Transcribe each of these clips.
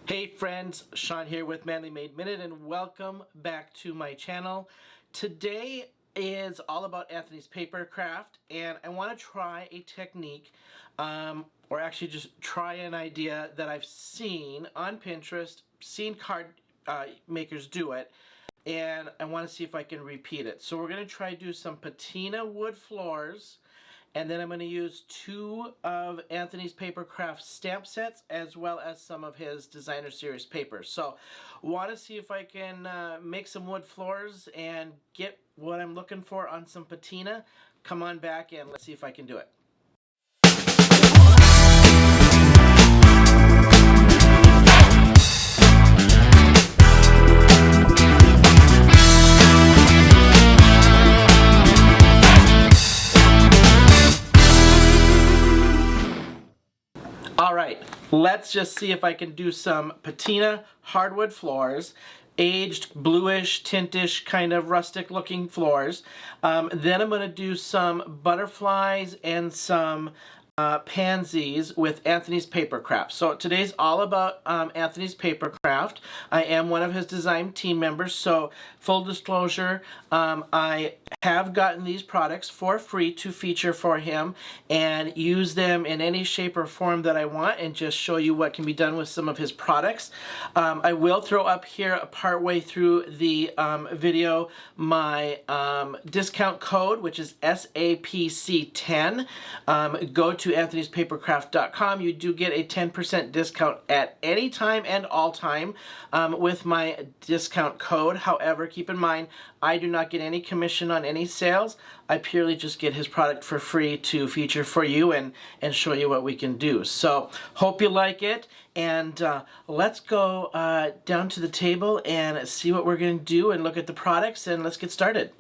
Hey friends, Shawn here with Manly Made Minute and welcome back to my channel. Today is all about Anthony's Papercraft and I want to try a technique or actually just try an idea that I've seen on Pinterest, seen card makers do it, and I want to see if I can repeat it. So we're going to try to do some patina wood floors, and then I'm going to use two of Anthony's Papercraft stamp sets as well as some of his designer series papers. So want to see if I can make some wood floors and get what I'm looking for on some patina. Come on back and let's see if I can do it. Alright, let's just see if I can do some patina hardwood floors, aged bluish, tintish, kind of rustic looking floors. Then I'm going to do some butterflies and some pansies with Anthony's Papercraft. So today's all about Anthony's Papercraft. I am one of his design team members, so full disclosure, I have gotten these products for free to feature for him and use them in any shape or form that I want and just show you what can be done with some of his products. I will throw up here partway through the video my discount code, which is SAPC10. Go to anthonyspapercraft.com. You do get a 10% discount at any time and all time with my discount code. However, keep in mind, I do not get any commission on any sales. I purely just get his product for free to feature for you and show you what we can do. So, hope you like it, and let's go down to the table and see what we're going to do and look at the products, and let's get started.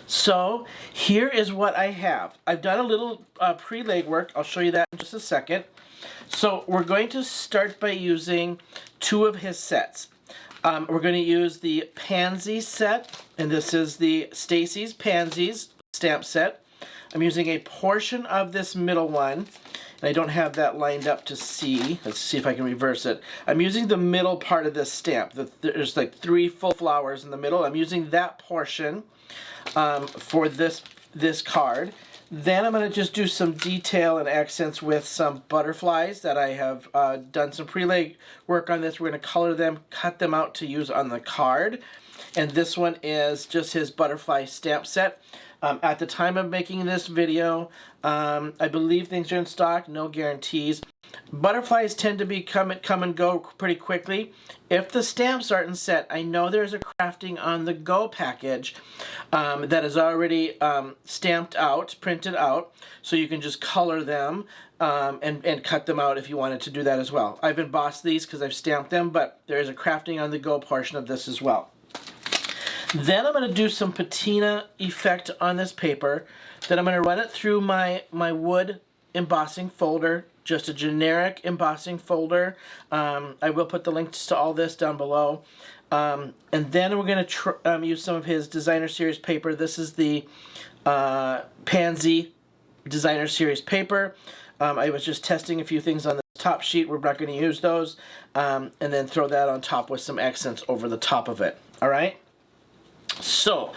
So here is what I have. I've done a little pre-legwork. I'll show you that in just a second. So we're going to start by using two of his sets. We're going to use the Pansy set, and this is the Stacy's Pansies stamp set. I'm using a portion of this middle one, and I don't have that lined up to see. Let's see if I can reverse it. I'm using the middle part of this stamp. There's like 3 full flowers in the middle. I'm using that portion for this card. Then I'm going to just do some detail and accents with some butterflies that I have done some pre-leg work on this. We're going to color them, cut them out to use on the card. And this one is just his butterfly stamp set. At the time of making this video, I believe things are in stock, no guarantees. Butterflies tend to be come and go pretty quickly. If the stamps aren't set, I know there's a crafting on the go package that is already stamped out, printed out, so you can just color them and cut them out if you wanted to do that as well. I've embossed these because I've stamped them, but there is a crafting on the go portion of this as well. Then I'm going to do some patina effect on this paper. Then I'm going to run it through my wood embossing folder, just a generic embossing folder. I will put the links to all this down below. And then we're going to use some of his designer series paper. This is the Pansy designer series paper. I was just testing a few things on the top sheet. We're not going to use those. And then throw that on top with some accents over the top of it. All right? So,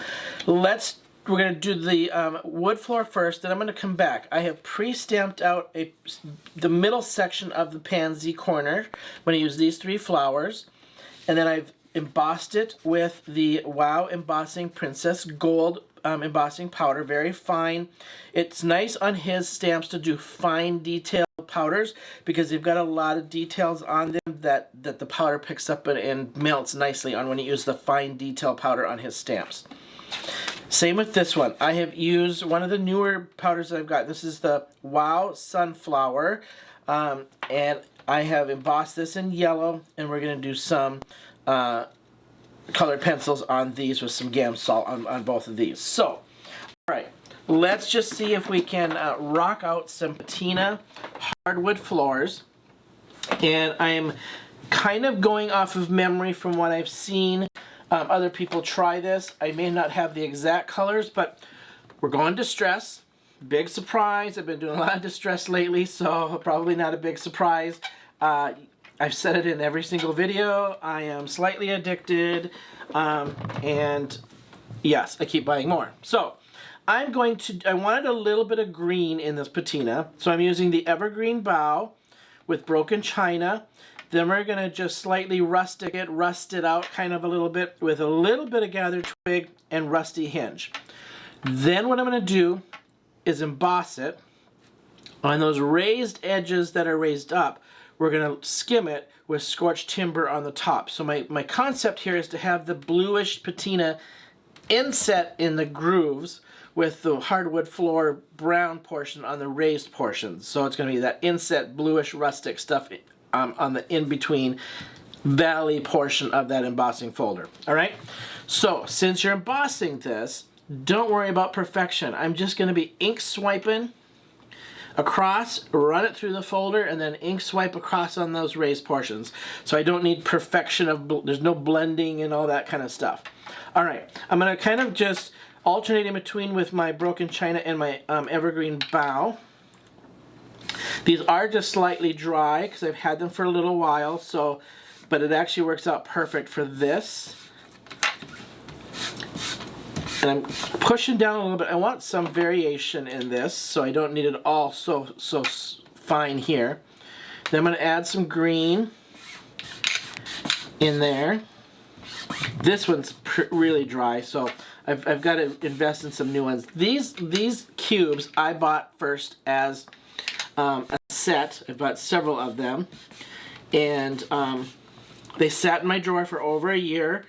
we're going to do the wood floor first, then I'm going to come back. I have pre-stamped out the middle section of the pansy corner. I'm going to use these 3 flowers, and then I've embossed it with the Wow Embossing Princess Gold embossing powder, very fine. It's nice on his stamps to do fine detail powders because they've got a lot of details on them that the powder picks up and melts nicely on when you use the fine detail powder on his stamps. Same with this one. I have used one of the newer powders that I've got. This is the Wow Sunflower, and I have embossed this in yellow, and we're going to do some colored pencils on these with some Gamsol on both of these. So, all right, let's just see if we can rock out some patina hardwood floors. And I'm kind of going off of memory from what I've seen other people try this. I may not have the exact colors, but we're going distress. Big surprise. I've been doing a lot of distress lately, so probably not a big surprise. I've said it in every single video. I am slightly addicted, and yes, I keep buying more. So I wanted a little bit of green in this patina, so I'm using the evergreen bough with broken china. Then we're going to just slightly rust it out kind of a little bit with a little bit of gathered twig and rusty hinge. Then what I'm going to do is emboss it. On those raised edges that are raised up, we're going to skim it with scorched timber on the top. So my concept here is to have the bluish patina inset in the grooves with the hardwood floor brown portion on the raised portions. So it's going to be that inset bluish rustic stuff on the in-between valley portion of that embossing folder. All right? So since you're embossing this, don't worry about perfection. I'm just going to be ink swiping across, run it through the folder, and then ink swipe across on those raised portions. So I don't need perfection there's no blending and all that kind of stuff. All right, I'm going to kind of just alternate in between with my broken china and my evergreen bough. These are just slightly dry because I've had them for a little while, but it actually works out perfect for this. And I'm pushing down a little bit. I want some variation in this, so I don't need it all so fine here. Then I'm going to add some green in there. This one's really dry, so I've got to invest in some new ones. These cubes I bought first as a set. I bought several of them, and they sat in my drawer for over a year.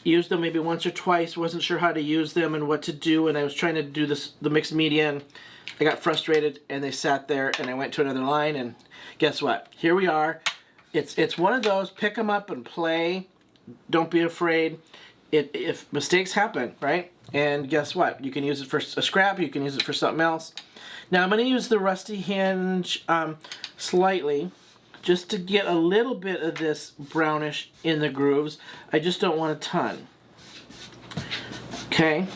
Used them maybe once or twice, wasn't sure how to use them and what to do, and I was trying to do the mixed media, and I got frustrated, and they sat there, and I went to another line, and guess what? Here we are. It's one of those, pick them up and play. Don't be afraid. If mistakes happen, right? And guess what? You can use it for a scrap, you can use it for something else. Now I'm going to use the rusty hinge slightly, just to get a little bit of this brownish in the grooves. I just don't want a ton. Okay.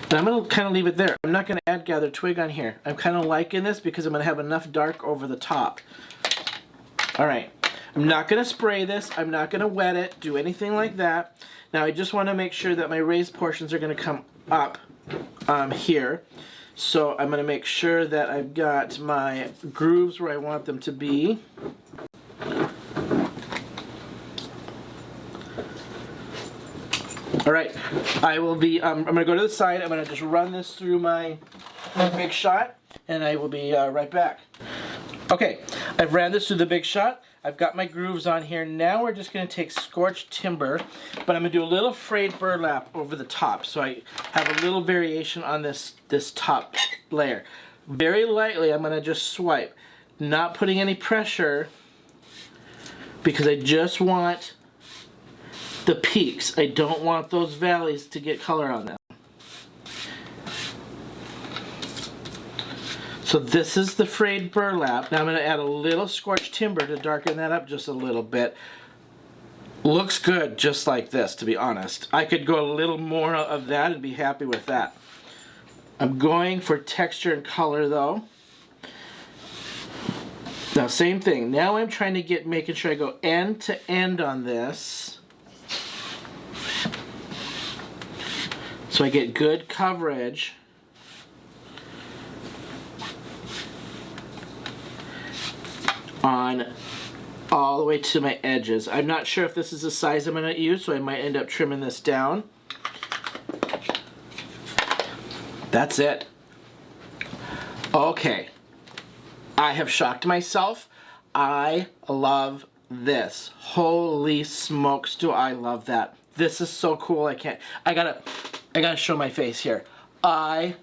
And I'm going to kind of leave it there. I'm not going to add gathered twig on here. I'm kind of liking this because I'm going to have enough dark over the top. All right. I'm not going to spray this. I'm not going to wet it, do anything like that. Now I just want to make sure that my raised portions are going to come up here. So I'm going to make sure that I've got my grooves where I want them to be. All right, I'm going to go to the side. I'm going to just run this through my Big Shot, and I will be right back. Okay, I've ran this through the Big Shot. I've got my grooves on here. Now we're just going to take scorched timber, but I'm going to do a little frayed burlap over the top, so I have a little variation on this top layer. Very lightly, I'm going to just swipe, not putting any pressure, because I just want the peaks. I don't want those valleys to get color on them. So this is the frayed burlap. Now I'm going to add a little scorched timber to darken that up just a little bit. Looks good just like this, to be honest. I could go a little more of that and be happy with that. I'm going for texture and color though. Now same thing. Now I'm trying to making sure I go end to end on this, so I get good coverage. On all the way to my edges. I'm not sure if this is the size I'm going to use, so I might end up trimming this down. That's it. Okay. I have shocked myself. I love this. Holy smokes, do I love that. This is so cool. I gotta show my face here. I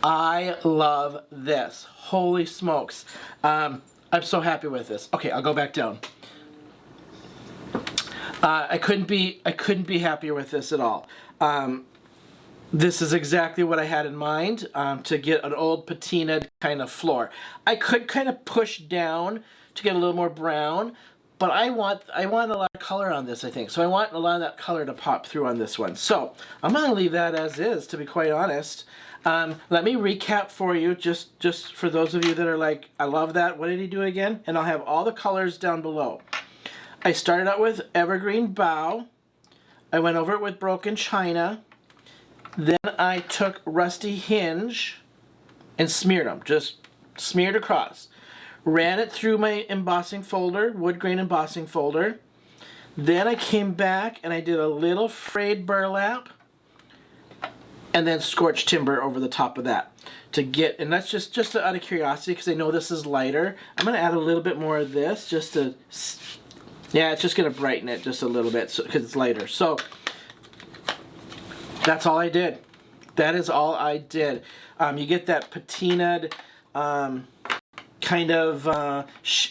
love this. Holy smokes. I'm so happy with this. Okay, I'll go back down. I couldn't be happier with this at all. This is exactly what I had in mind, to get an old patina kind of floor. I could kind of push down to get a little more brown, but I want a lot of color on this, I think. So I want a lot of that color to pop through on this one. So I'm going to leave that as is, to be quite honest. Let me recap for you, just for those of you that are like, I love that, what did he do again? And I'll have all the colors down below. I started out with Evergreen Bow. I went over it with Broken China. Then I took Rusty Hinge and smeared them, just smeared across. Ran it through my embossing folder, wood grain embossing folder. Then I came back and I did a little frayed burlap and then scorched timber over the top of that to get, and that's just out of curiosity because I know this is lighter. I'm going to add a little bit more of this just to, yeah, it's just going to brighten it just a little bit because it's lighter. So that's all I did. That is all I did. You get that patinaed kind of,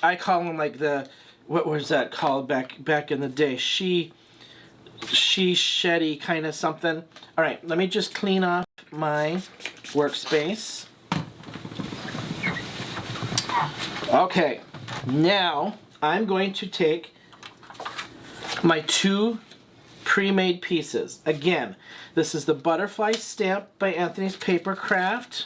I call them like the, what was that called back in the day? She sheddy kind of something. All right, let me just clean off my workspace. Okay, now I'm going to take my 2 pre-made pieces. Again, this is the Butterfly Stamp by Anthony's Papercraft,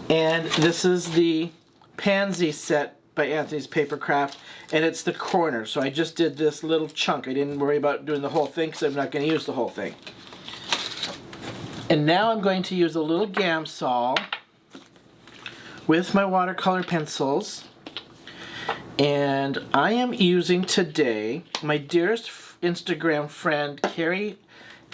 and this is the Pansy set by Anthony's Papercraft, and it's the corner. So I just did this little chunk. I didn't worry about doing the whole thing because I'm not going to use the whole thing. And now I'm going to use a little Gamsol with my watercolor pencils. And I am using today my dearest Instagram friend, Carrie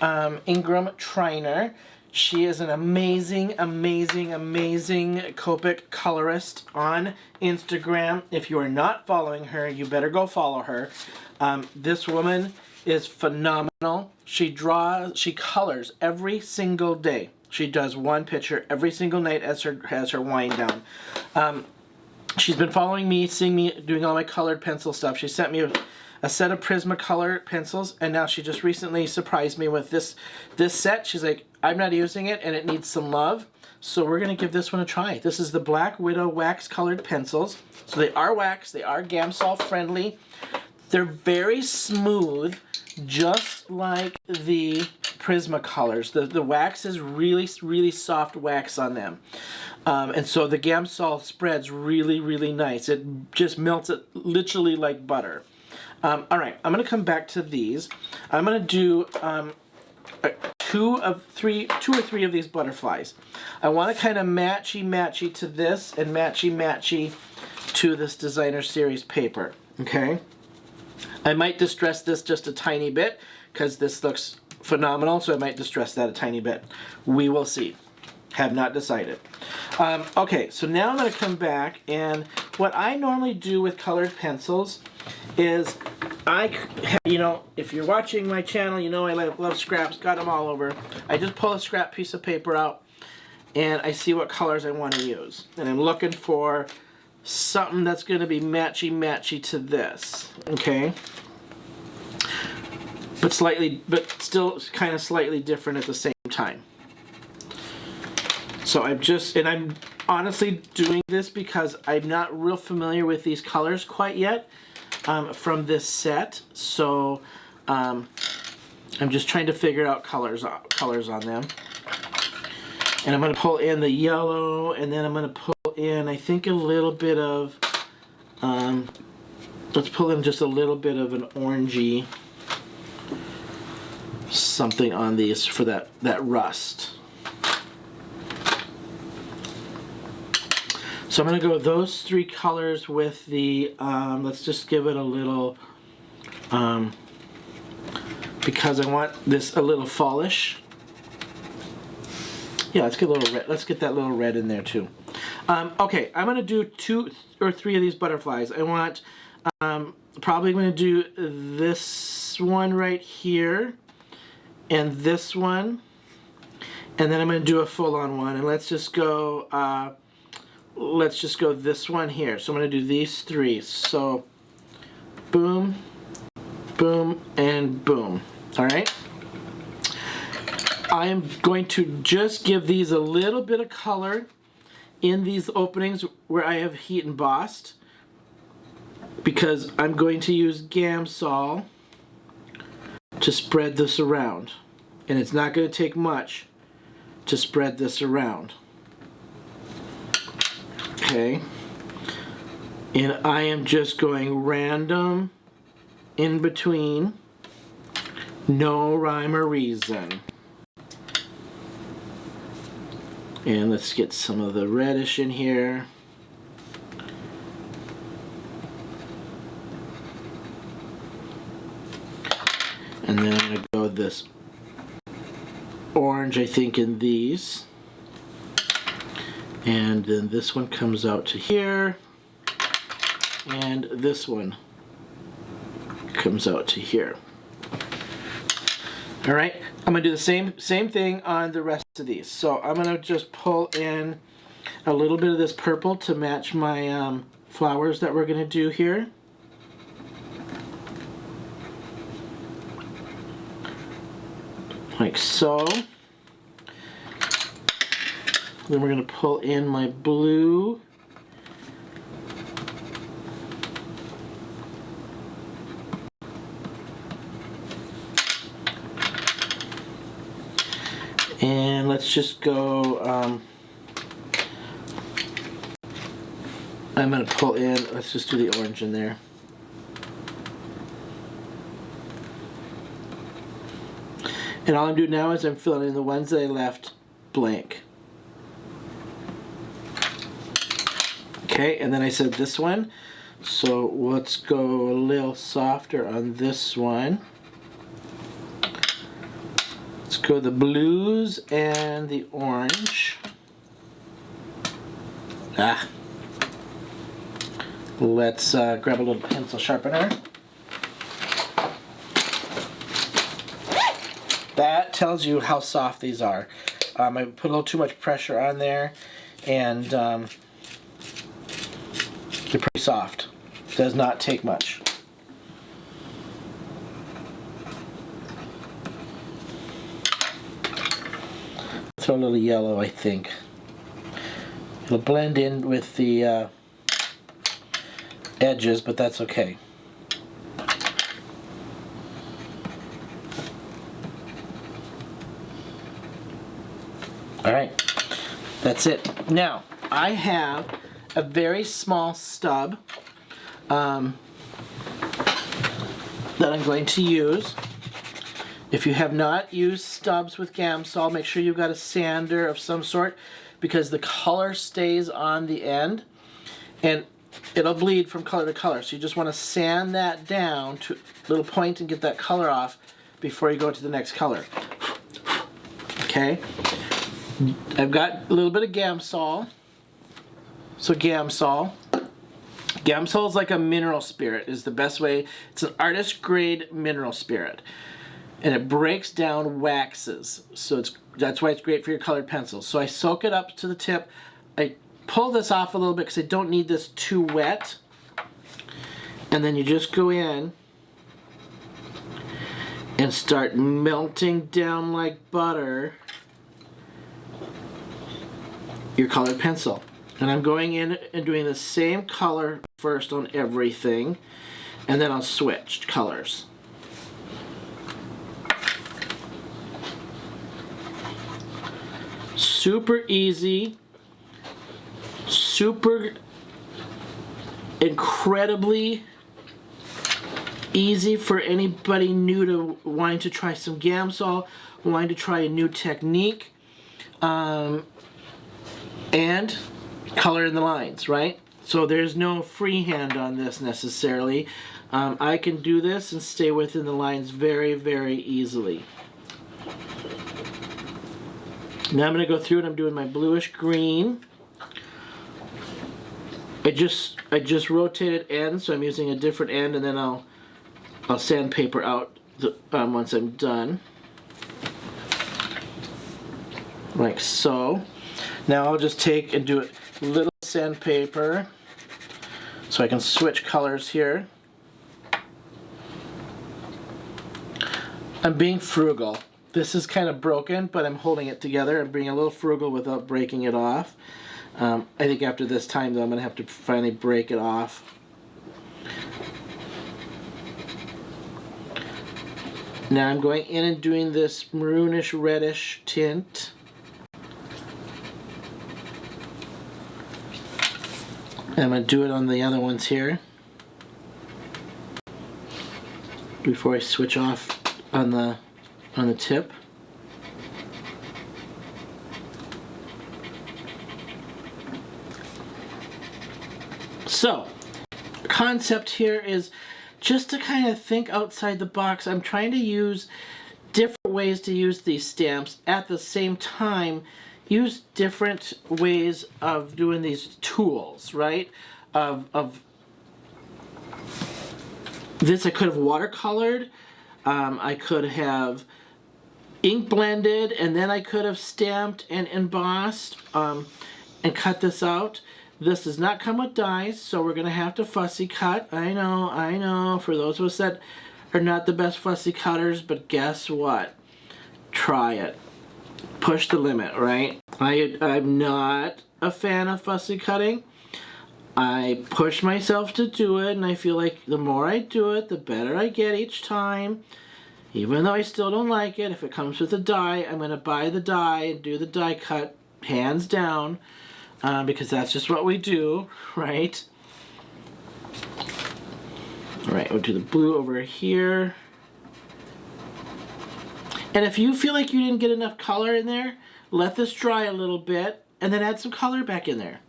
Ingram Triner. She is an amazing, amazing, amazing Copic colorist on Instagram. If you are not following her, you better go follow her. This woman is phenomenal. She colors every single day. She does one picture every single night as her wind down. She's been following me, seeing me doing all my colored pencil stuff. She sent me a set of Prismacolor pencils, and now she just recently surprised me with this set. She's like, I'm not using it and it needs some love, so we're gonna give this one a try. This is the Black Widow wax colored pencils. So they are wax, they are Gamsol friendly. They're very smooth, just like the Prismacolors. The wax is really, really soft wax on them. And so the Gamsol spreads really, really nice. It just melts it literally like butter. All right, I'm going to come back to these. I'm going to do two or three of these butterflies. I want to kind of matchy to this and matchy to this designer series paper. Okay. I might distress this just a tiny bit because this looks phenomenal, so I might distress that a tiny bit. We will see. Have not decided. Okay, so now I'm going to come back, and what I normally do with colored pencils is you know, if you're watching my channel, you know I love scraps, got them all over. I just pull a scrap piece of paper out, and I see what colors I want to use. And I'm looking for something that's going to be matchy to this, okay? But still kind of slightly different at the same time. So I'm honestly doing this because I'm not real familiar with these colors quite yet from this set. So I'm just trying to figure out colors on them. And I'm going to pull in the yellow, and then I'm going to pull in, I think, a little bit of, let's pull in just a little bit of an orangey something on these for that rust. So I'm going to go with those 3 colors with the, let's just give it a little, because I want this a little fallish. Yeah, let's get a little red. Let's get that little red in there too. Okay, I'm going to do 2 or 3 of these butterflies. I want, probably going to do this one right here, and this one, and then I'm going to do a full-on one. And let's just go this one here. So I'm going to do these 3. So boom, boom, and boom. All right. I am going to just give these a little bit of color in these openings where I have heat embossed, because I'm going to use Gamsol to spread this around. And it's not going to take much to spread this around. Okay. And I am just going random in between. No rhyme or reason. And let's get some of the reddish in here. And then I'm going to go with this orange, I think, in these. And then this one comes out to here. And this one comes out to here. All right, I'm going to do the same thing on the rest of these. So I'm going to just pull in a little bit of this purple to match my flowers that we're going to do here. Like so. Then we're going to pull in my blue. And let's just go, I'm going to pull in, let's just do the orange in there. And all I'm doing now is I'm filling in the ones that I left blank. Okay, and then I said this one. So let's go a little softer on this one. Let's go the blues and the orange. Let's grab a little pencil sharpener. That tells you how soft these are. I put a little too much pressure on there, and they're pretty soft. Does not take much. Throw a little yellow, I think. It'll blend in with the edges, but that's okay. Alright, that's it. Now, I have a very small stub that I'm going to use. If you have not used stubs with Gamsol, make sure you've got a sander of some sort, because the color stays on the end and it'll bleed from color to color. So you just want to sand that down to a little point and get that color off before you go to the next color. Okay? I've got a little bit of Gamsol. So Gamsol is like a mineral spirit, is the best way. It's an artist grade mineral spirit. And it breaks down waxes. So that's why it's great for your colored pencils. So I soak it up to the tip. I pull this off a little bit because I don't need this too wet. And then you just go in and start melting down like butter your colored pencil. And I'm going in and doing the same color first on everything, and then I'll switch colors. Super easy, super incredibly easy for anybody new to wanting to try some Gamsol, wanting to try a new technique, and color in the lines, right? So there's no freehand on this necessarily. I can do this and stay within the lines very, very easily. Now I'm going to go through and I'm doing my bluish green. I just rotated ends, so I'm using a different end, and then I'll sandpaper out once I'm done, like so. Now I'll just take and do a little sandpaper so I can switch colors here. I'm being frugal. This is kind of broken, but I'm holding it together. I'm being a little frugal without breaking it off. I think after this time, though, I'm going to have to finally break it off. Now I'm going in and doing this maroonish reddish tint. I'm going to do it on the other ones here before I switch off on the tip. So, concept here is just to kind of think outside the box. I'm trying to use different ways to use these stamps at the same time. Use different ways of doing these tools, right? Of this I could have watercolored. I could have ink blended, and then I could have stamped and embossed and cut this out. This does not come with dies, so we're going to have to fussy cut. I know, for those of us that are not the best fussy cutters, but guess what? Try it. Push the limit, right? I'm not a fan of fussy cutting. I push myself to do it, and I feel like the more I do it, the better I get each time. Even though I still don't like it, if it comes with a die, I'm going to buy the die and do the die cut, hands down. Because that's just what we do, right? All right, we'll do the blue over here. And if you feel like you didn't get enough color in there, let this dry a little bit, and then add some color back in there.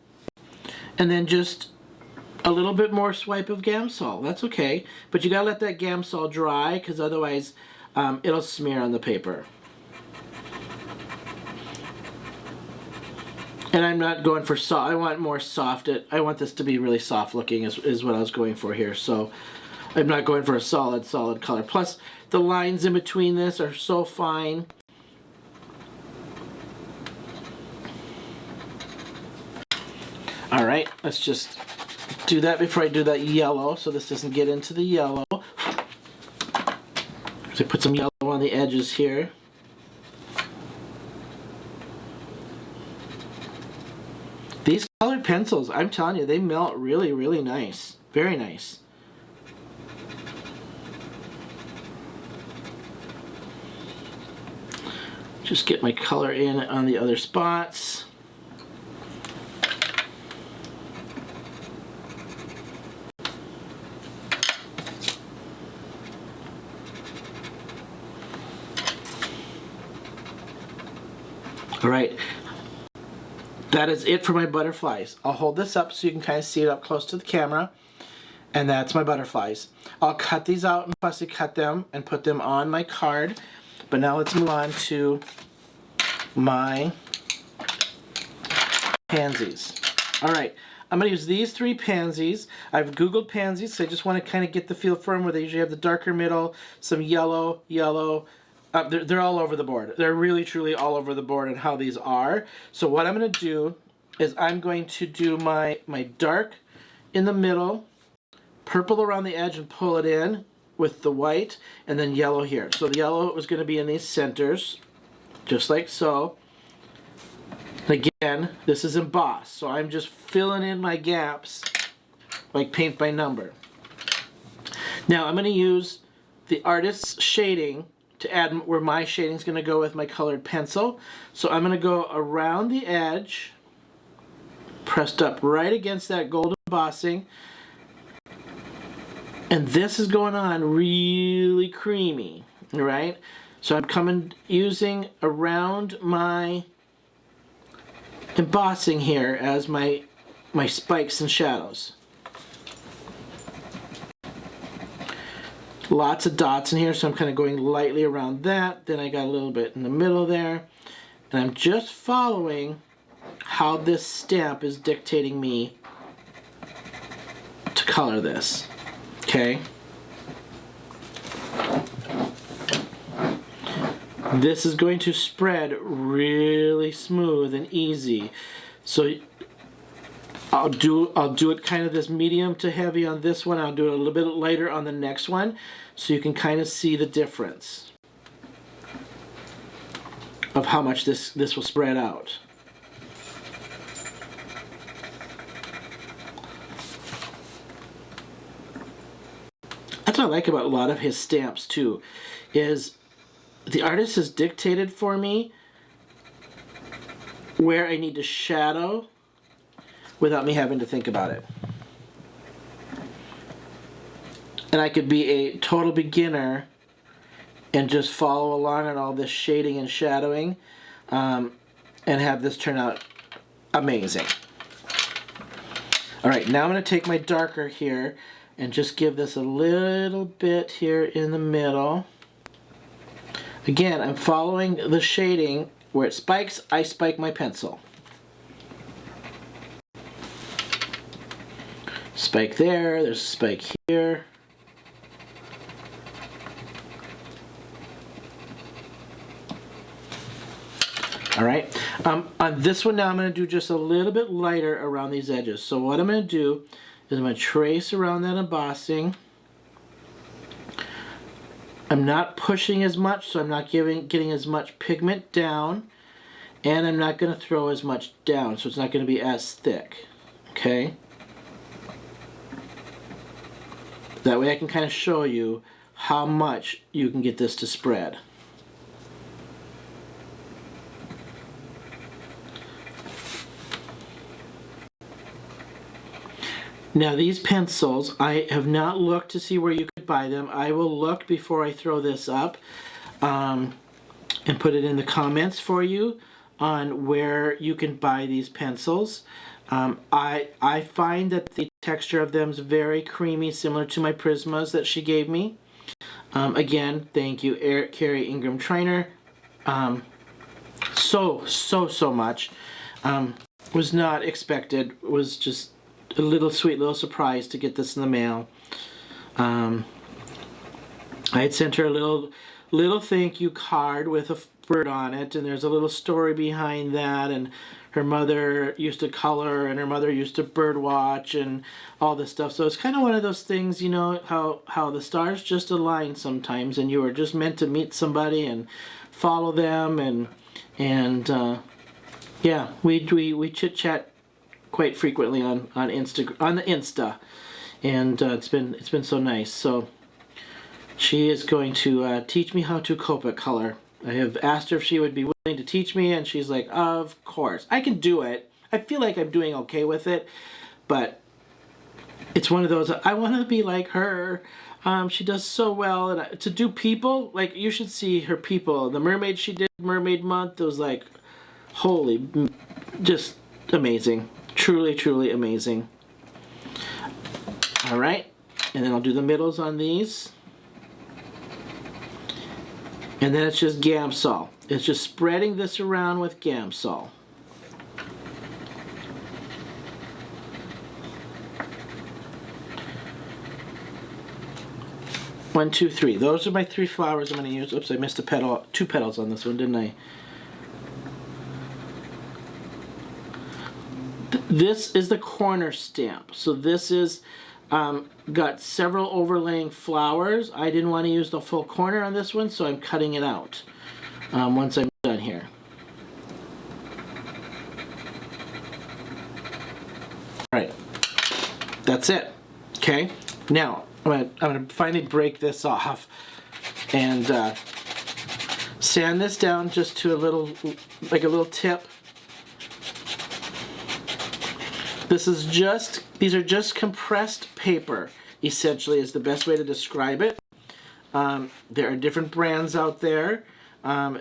And then just a little bit more swipe of Gamsol. That's okay. But you gotta let that Gamsol dry, because otherwise it'll smear on the paper. And I'm not going for soft. I want more soft. I want this to be really soft looking is what I was going for here. So I'm not going for a solid color. Plus the lines in between this are so fine. All right, let's just do that before I do that yellow so this doesn't get into the yellow. So put some yellow on the edges here. These colored pencils, I'm telling you, they melt really, really nice. Very nice. Just get my color in on the other spots. All right. That is it for my butterflies. I'll hold this up so you can kind of see it up close to the camera. And that's my butterflies. I'll cut these out and fussy cut them and put them on my card. But now let's move on to my pansies. All right, I'm going to use these 3 pansies. I've Googled pansies, so I just want to kind of get the feel for them, where they usually have the darker middle, some yellow. They're all over the board. They're really, truly all over the board on how these are. So what I'm going to do is I'm going to do my dark in the middle, purple around the edge and pull it in with the white, and then yellow here. So the yellow is going to be in these centers, just like so. Again, this is embossed, so I'm just filling in my gaps like paint by number. Now I'm going to use the artist's shading to add where my shading is going to go with my colored pencil. So I'm going to go around the edge, pressed up right against that gold embossing. And this is going on really creamy, right? So I'm coming, using around my embossing here as my spikes and shadows. Lots of dots in here, so I'm kind of going lightly around that. Then I got a little bit in the middle there. And I'm just following how this stamp is dictating me to color this. Okay. This is going to spread really smooth and easy. So I'll do it kind of this medium to heavy on this one. I'll do it a little bit lighter on the next one, so you can kind of see the difference of how much this will spread out. That's what I like about a lot of his stamps too, is the artist has dictated for me where I need to shadow, without me having to think about it. And I could be a total beginner and just follow along on all this shading and shadowing and have this turn out amazing. All right, now I'm going to take my darker here and just give this a little bit here in the middle. Again, I'm following the shading. Where it spikes, I spike my pencil. Spike there, there's a spike here. All right, on this one now I'm going to do just a little bit lighter around these edges. So what I'm going to do is I'm going to trace around that embossing. I'm not pushing as much, so I'm not getting as much pigment down, and I'm not going to throw as much down, so it's not going to be as thick, okay? That way I can kind of show you how much you can get this to spread. Now these pencils, I have not looked to see where you could buy them. I will look before I throw this up and put it in the comments for you on where you can buy these pencils. I find that the texture of them is very creamy, similar to my Prismas that she gave me. Again, thank you, Carrie Ingram Trainer. So much. Was not expected, was just a little sweet little surprise to get this in the mail. I had sent her a little thank you card with a bird on it, and there's a little story behind that, and her mother used to color and her mother used to bird watch and all this stuff. So it's kind of one of those things, you know, how the stars just align sometimes, and you were just meant to meet somebody and follow them, and yeah, we chit chat quite frequently on the Insta, and it's been so nice. So she is going to teach me how to Copic color. I have asked her if she would be willing to teach me, and she's like, of course. I can do it. I feel like I'm doing okay with it, but it's one of those, I want to be like her. She does so well, and to do people, like, you should see her people. The mermaid she did, Mermaid Month, it was like, holy, just amazing. Truly, truly amazing. All right, and then I'll do the middles on these. And then it's just Gamsol. It's just spreading this around with Gamsol. One, two, three. Those are my 3 flowers I'm going to use. Oops, I missed a petal, 2 petals on this one, didn't I? This is the corner stamp. So this is got several overlaying flowers. I didn't want to use the full corner on this one, so I'm cutting it out once I'm done here. All right, that's it. Okay, now I'm gonna finally break this off and sand this down just to a little, like a little tip. These are just compressed paper, essentially, is the best way to describe it. There are different brands out there.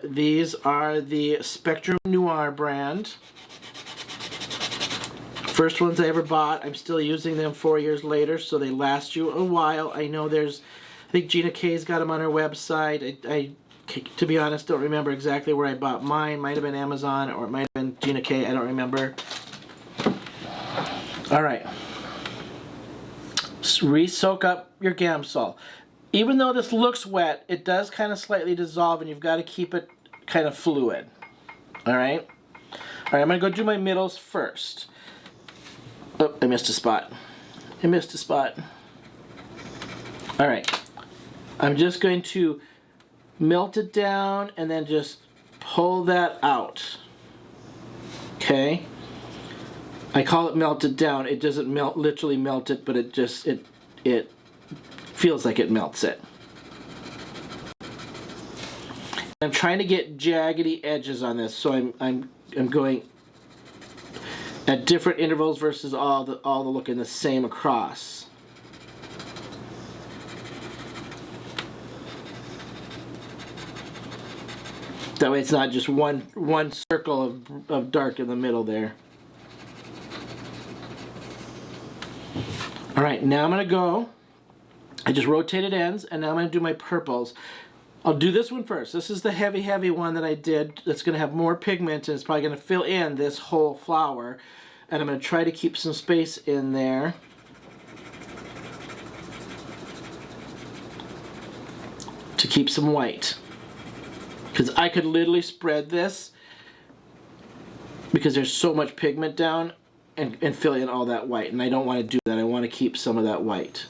These are the Spectrum Noir brand. First ones I ever bought. I'm still using them 4 years later, so they last you a while. I know I think Gina K's got them on her website. I to be honest, don't remember exactly where I bought mine. Might have been Amazon, or it might have been Gina K. I don't remember. All right, re-soak up your Gamsol. Even though this looks wet, it does kind of slightly dissolve, and you've got to keep it kind of fluid. All right, I'm gonna go do my middles first. Oh, I missed a spot. All right, I'm just going to melt it down and then just pull that out. Okay. I call it melted down. It doesn't literally melt it, but it feels like it melts it. I'm trying to get jaggedy edges on this, so I'm going at different intervals versus all the looking the same across. That way it's not just one circle of dark in the middle there. All right, now I'm gonna go, I just rotated ends, and now I'm gonna do my purples. I'll do this one first. This is the heavy one that I did that's gonna have more pigment, and it's probably gonna fill in this whole flower. And I'm gonna try to keep some space in there. To keep some white. Because I could literally spread this, because there's so much pigment down, and fill in all that white. And I don't want to do that. I want to keep some of that white.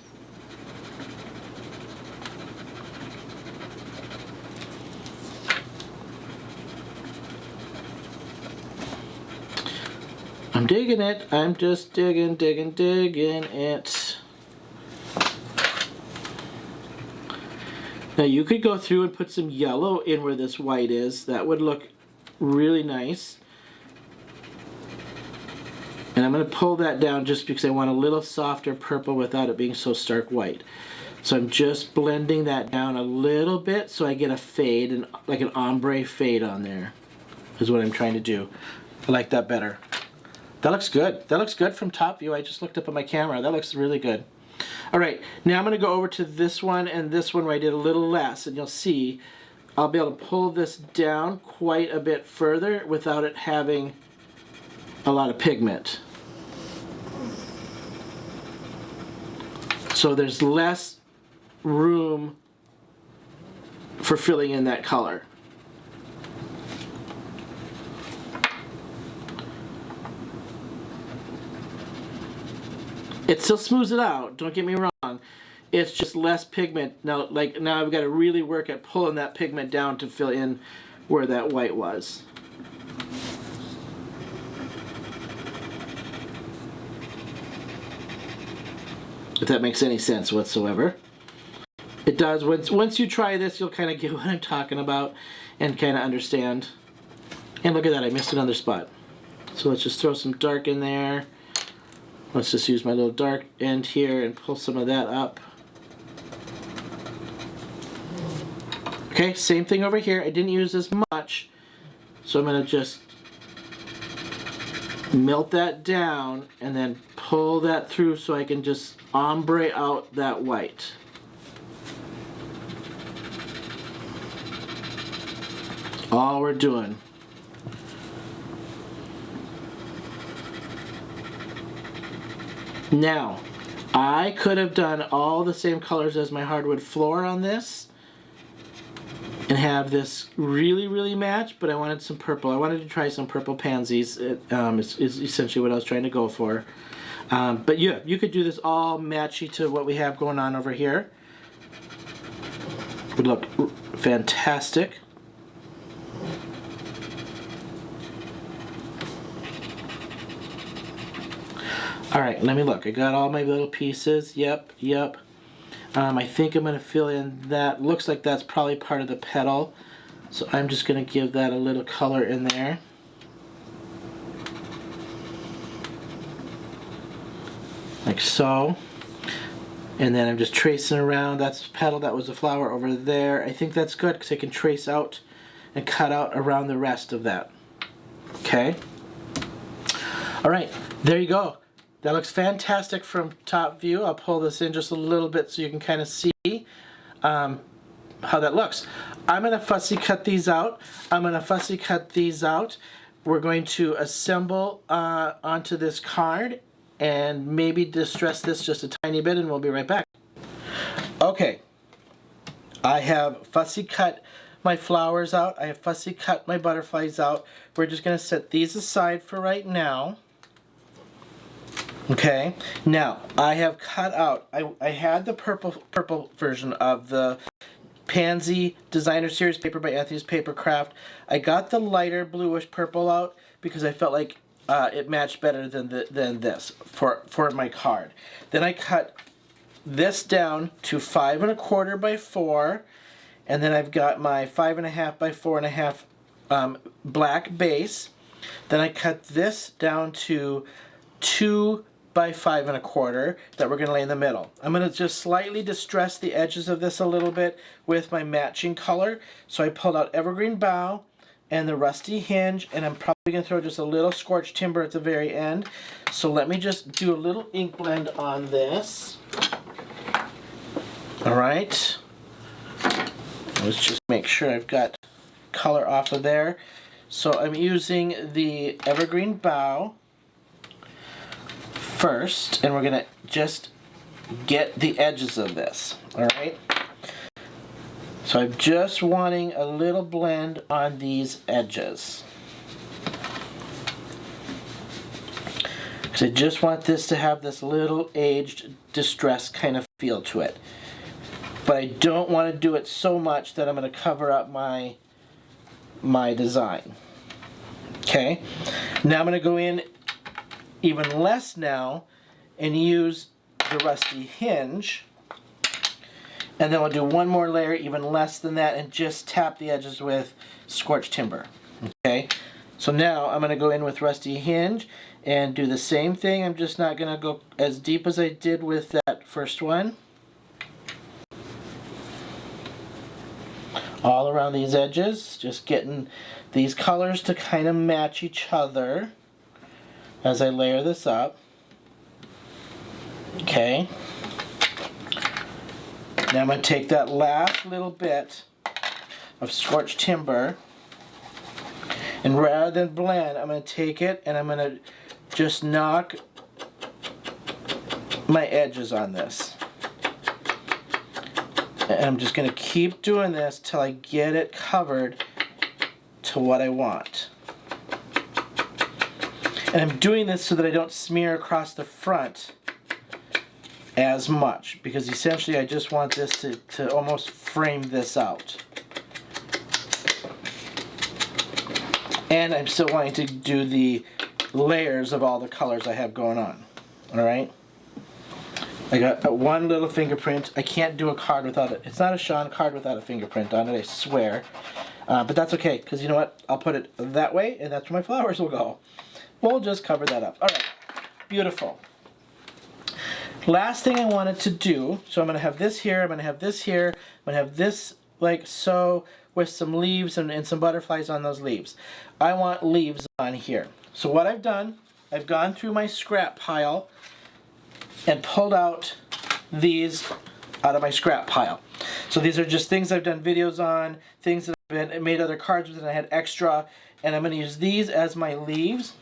I'm digging it. I'm just digging it. Now you could go through and put some yellow in where this white is. That would look really nice. And I'm going to pull that down just because I want a little softer purple without it being so stark white. So I'm just blending that down a little bit so I get a fade, and like an ombre fade on there is what I'm trying to do. I like that better. That looks good. That looks good from top view. I just looked up at my camera. That looks really good. All right, now I'm going to go over to this one and this one where I did a little less, and you'll see I'll be able to pull this down quite a bit further without it having a lot of pigment. So there's less room for filling in that color. It still smooths it out, don't get me wrong. It's just less pigment. Now I've got to really work at pulling that pigment down to fill in where that white was. If that makes any sense whatsoever. It does. Once you try this, you'll kind of get what I'm talking about and kind of understand. And look at that, I missed another spot. So let's just throw some dark in there. Let's just use my little dark end here and pull some of that up. Okay, same thing over here. I didn't use as much, so I'm going to just melt that down and then pull that through so I can just ombre out that white. All we're doing. Now, I could have done all the same colors as my hardwood floor on this and have this really match, but I wanted some purple. I wanted to try some purple pansies. Is essentially what I was trying to go for. But yeah, you could do this all matchy to what we have going on over here. Would look fantastic. Alright, let me look. I got all my little pieces. Yep. I think I'm going to fill in that. Looks like that's probably part of the petal. So I'm just going to give that a little color in there. Like so. And then I'm just tracing around. That's the petal. That was the flower over there. I think that's good because I can trace out and cut out around the rest of that. Okay. Alright, there you go. That looks fantastic from top view. I'll pull this in just a little bit so you can kind of see how that looks. I'm going to fussy cut these out. We're going to assemble onto this card and maybe distress this just a tiny bit, and we'll be right back. Okay, I have fussy cut my flowers out. I have fussy cut my butterflies out. We're just going to set these aside for right now. Okay, now I have cut out, I had the purple version of the Pansy Designer Series paper by Anthony's Papercraft. I got the lighter bluish purple out because I felt like it matched better than this for my card. Then I cut this down to 5 1/4 by 4, and then I've got my 5 1/2 by 4 1/2 black base. Then I cut this down to 2 by 5 1/4 that we're going to lay in the middle. I'm going to just slightly distress the edges of this a little bit with my matching color. So I pulled out Evergreen Bough and the Rusty Hinge, and I'm probably going to throw just a little Scorched Timber at the very end. So let me just do a little ink blend on this. All right. Let's just make sure I've got color off of there. So I'm using the Evergreen Bough first, and we're going to just get the edges of this. All right. So I'm just wanting a little blend on these edges. Because I just want this to have this little aged, distressed kind of feel to it. But I don't want to do it so much that I'm going to cover up my design. Okay. Now I'm going to go in even less now and use the Rusty Hinge. And then we'll do one more layer, even less than that, and just tap the edges with Scorched Timber. Okay, so now I'm going to go in with Rusty Hinge and do the same thing. I'm just not going to go as deep as I did with that first one. All around these edges, just getting these colors to kind of match each other as I layer this up. Okay. Now I'm going to take that last little bit of Scorched Timber, and rather than blend, I'm going to take it and I'm going to just knock my edges on this. And I'm just going to keep doing this till I get it covered to what I want. And I'm doing this so that I don't smear across the front as much, because essentially I just want this to almost frame this out. And I'm still wanting to do the layers of all the colors I have going on. Alright? I got one little fingerprint. I can't do a card without it. It's not a Shawn card without a fingerprint on it, I swear. But that's okay, because you know what? I'll put it that way, and that's where my flowers will go. We'll just cover that up. Alright, beautiful. Last thing I wanted to do, so I'm going to have this here, I'm going to have this here, I'm going to have this like so with some leaves and some butterflies on those leaves. I want leaves on here. So what I've done, I've gone through my scrap pile and pulled out these out of my scrap pile. So these are just things I've done videos on, things that I've made other cards with and I had extra, and I'm going to use these as my leaves.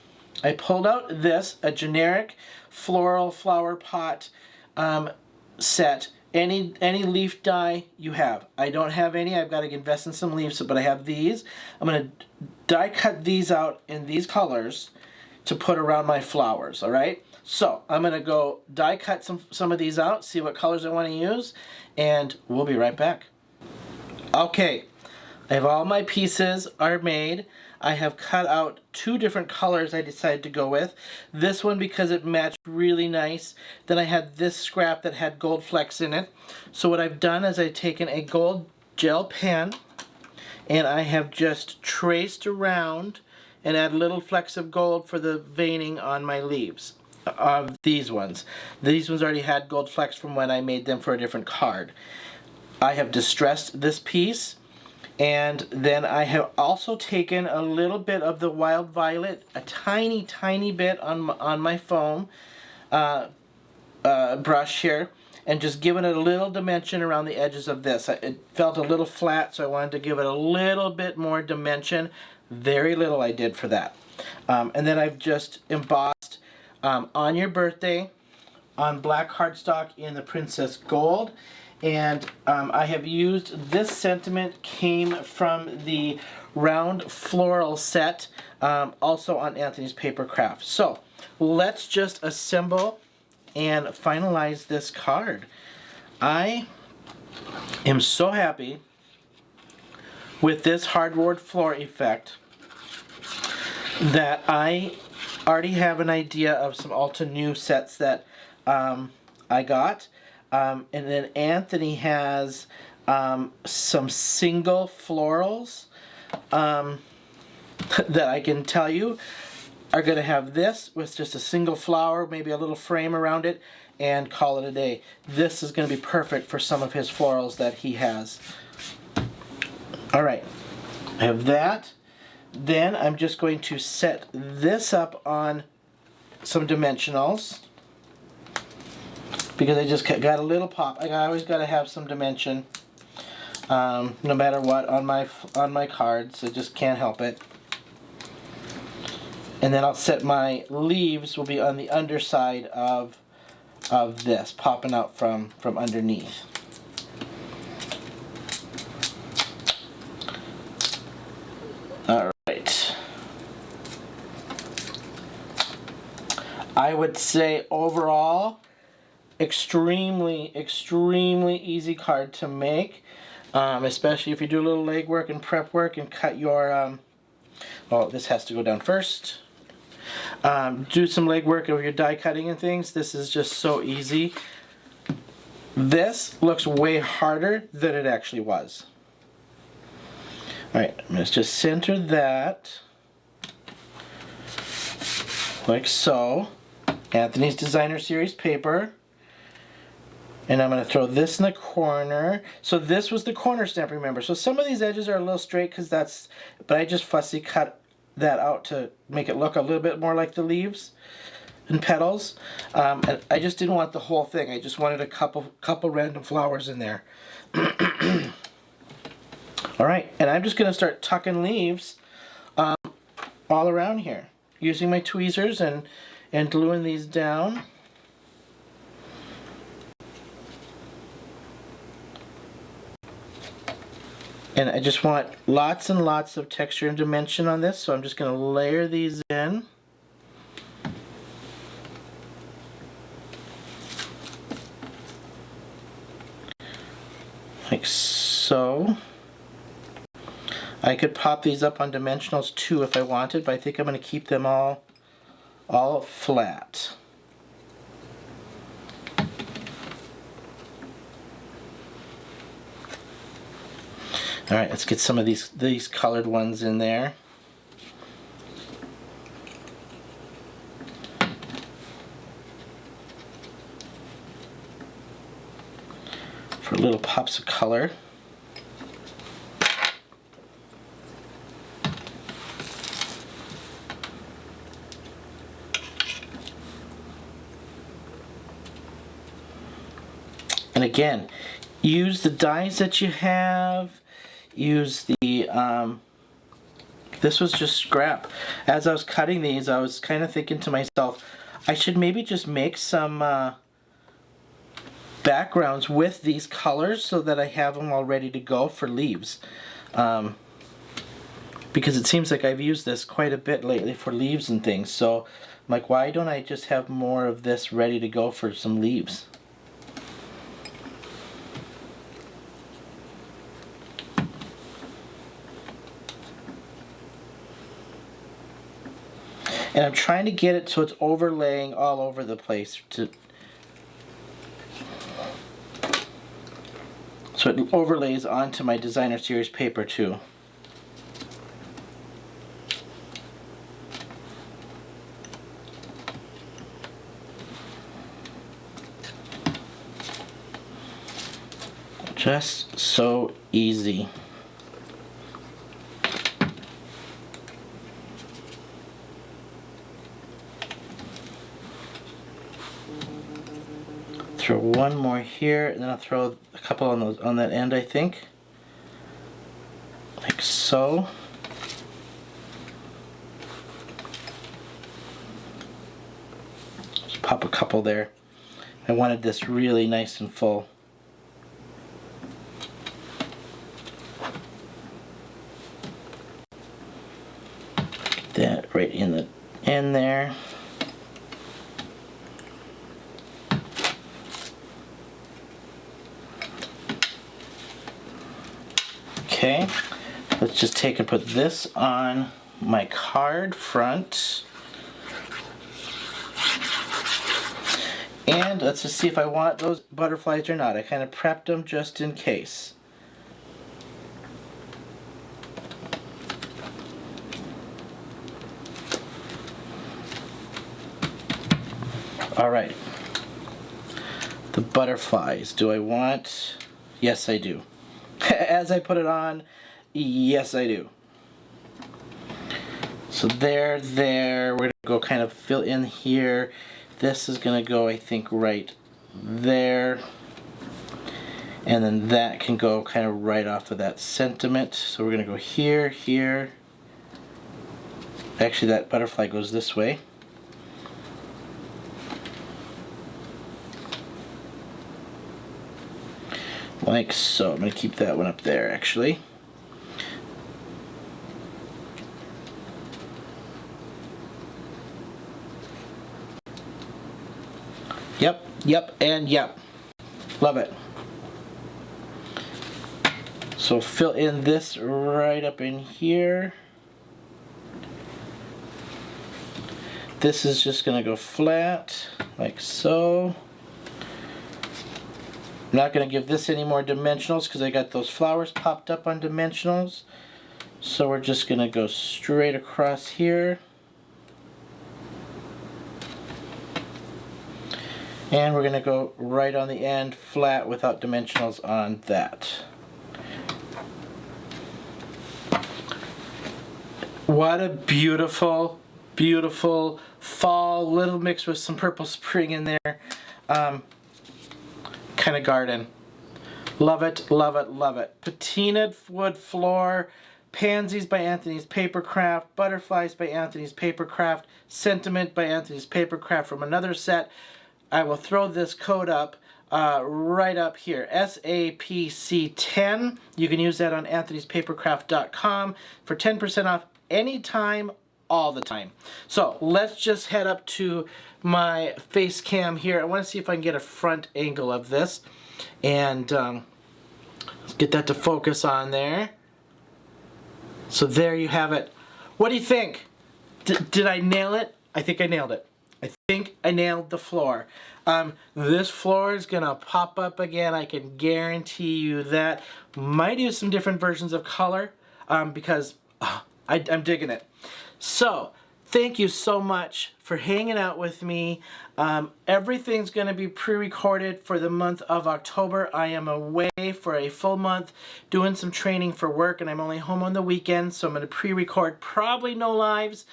I pulled out this, a generic floral flower pot set. Any leaf die you have. I don't have any. I've got to invest in some leaves, but I have these. I'm going to die cut these out in these colors to put around my flowers, all right? So I'm going to go die cut some of these out, see what colors I want to use, and we'll be right back. Okay, I have all my pieces are made. I have cut out 2 different colors I decided to go with. This one because it matched really nice. Then I had this scrap that had gold flecks in it. So what I've done is I've taken a gold gel pen and I have just traced around and add little flecks of gold for the veining on my leaves. Of these ones. These ones already had gold flecks from when I made them for a different card. I have distressed this piece. And then I have also taken a little bit of the Wild Violet, a tiny, tiny bit on my foam brush here, and just given it a little dimension around the edges of this. It felt a little flat, so I wanted to give it a little bit more dimension. Very little I did for that. And then I've just embossed On Your Birthday on black cardstock in the Princess Gold. And I have used this sentiment, came from the round floral set, also on Anthony's Papercraft. So let's just assemble and finalize this card. I am so happy with this hardwood floor effect that I already have an idea of some Alta New sets that I got. And then Anthony has some single florals that I can tell you are going to have this with just a single flower, maybe a little frame around it, and call it a day. This is going to be perfect for some of his florals that he has. All right, I have that. Then I'm just going to set this up on some dimensionals because I just got a little pop. I always got to have some dimension, no matter what, on my cards. I just can't help it. And then I'll set my leaves will be on the underside of this, popping out from underneath. All right. I would say overall, extremely easy card to make, especially if you do a little legwork and prep work and cut your. Well, this has to go down first. Do some legwork of your die cutting and things. This is just so easy. This looks way harder than it actually was. Alright, I'm going to just center that like so. Anthony's Designer Series paper. And I'm going to throw this in the corner. So this was the corner stamp, remember. So some of these edges are a little straight because that's, but I just fussy cut that out to make it look a little bit more like the leaves and petals. And I just didn't want the whole thing. I just wanted a couple random flowers in there. All right, and I'm just going to start tucking leaves all around here using my tweezers and gluing these down. And I just want lots and lots of texture and dimension on this, so I'm just going to layer these in. Like so. I could pop these up on dimensionals too if I wanted, but I think I'm going to keep them all flat. All right, let's get some of these colored ones in there. For little pops of color. And again, use the dies that you have. Use the, this was just scrap. As I was cutting these, I was kind of thinking to myself, I should maybe just make some backgrounds with these colors so that I have them all ready to go for leaves. Because it seems like I've used this quite a bit lately for leaves and things. So I'm like, why don't I just have more of this ready to go for some leaves? And I'm trying to get it so it's overlaying all over the place, so it overlays onto my Designer Series paper too. Just so easy. Throw one more here, and then I'll throw a couple on that end, I think, like so. Just pop a couple there. I wanted this really nice and full. Get that right in the end there. Okay, let's just take and put this on my card front. And let's just see if I want those butterflies or not. I kind of prepped them just in case. All right. The butterflies. Do I want? Yes, I do. As I put it on, yes, I do. So there. We're going to go kind of fill in here. This is going to go, I think, right there. And then that can go kind of right off of that sentiment. So we're going to go here, here. Actually, that butterfly goes this way. Like so. I'm going to keep that one up there, actually. Yep, yep, and yep. Love it. So fill in this right up in here. This is just going to go flat, like so. I'm not going to give this any more dimensionals because I got those flowers popped up on dimensionals. So we're just going to go straight across here. And we're going to go right on the end, flat, without dimensionals on that. What a beautiful, beautiful fall, little mixed with some purple spring in there. Kind of garden. Love it, love it, love it. Patina wood floor, Pansies by Anthony's Papercraft, Butterflies by Anthony's Papercraft, Sentiment by Anthony's Papercraft from another set. I will throw this code up right up here, SAPC10. You can use that on anthonyspapercraft.com for 10% off anytime, all the time. So let's just head up to my face cam here. I want to see if I can get a front angle of this, and let's get that to focus on there. So there you have it. What do you think? Did I nail it? I think I nailed it. I think I nailed the floor. This floor is gonna pop up again. I can guarantee you that. Might use some different versions of color because I'm digging it. So thank you so much for hanging out with me. Everything's going to be pre-recorded for the month of October. I am away for a full month doing some training for work, and I'm only home on the weekend, so I'm going to pre-record probably no lives.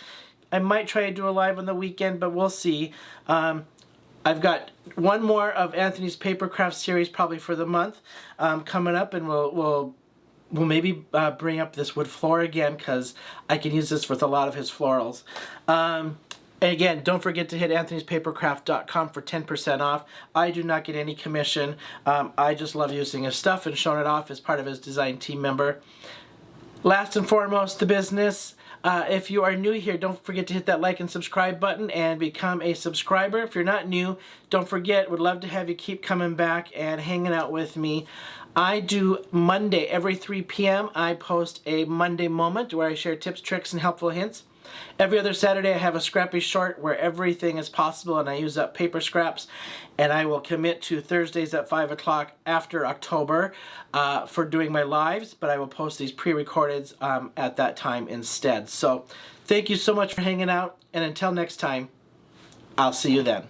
I might try to do a live on the weekend, but we'll see. I've got one more of Anthony's Papercraft series probably for the month coming up, and we'll maybe bring up this wood floor again because I can use this with a lot of his florals. And again, don't forget to hit anthonyspapercraft.com for 10% off. I do not get any commission. I just love using his stuff and showing it off as part of his design team member. Last and foremost, the business. If you are new here, don't forget to hit that like and subscribe button and become a subscriber. If you're not new, don't forget, would love to have you keep coming back and hanging out with me. I do Monday, every 3 p.m. I post a Monday moment where I share tips, tricks, and helpful hints. Every other Saturday I have a scrappy short where everything is possible and I use up paper scraps. And I will commit to Thursdays at 5 o'clock after October for doing my lives, but I will post these pre-recordeds at that time instead. So thank you so much for hanging out, and until next time, I'll see you then.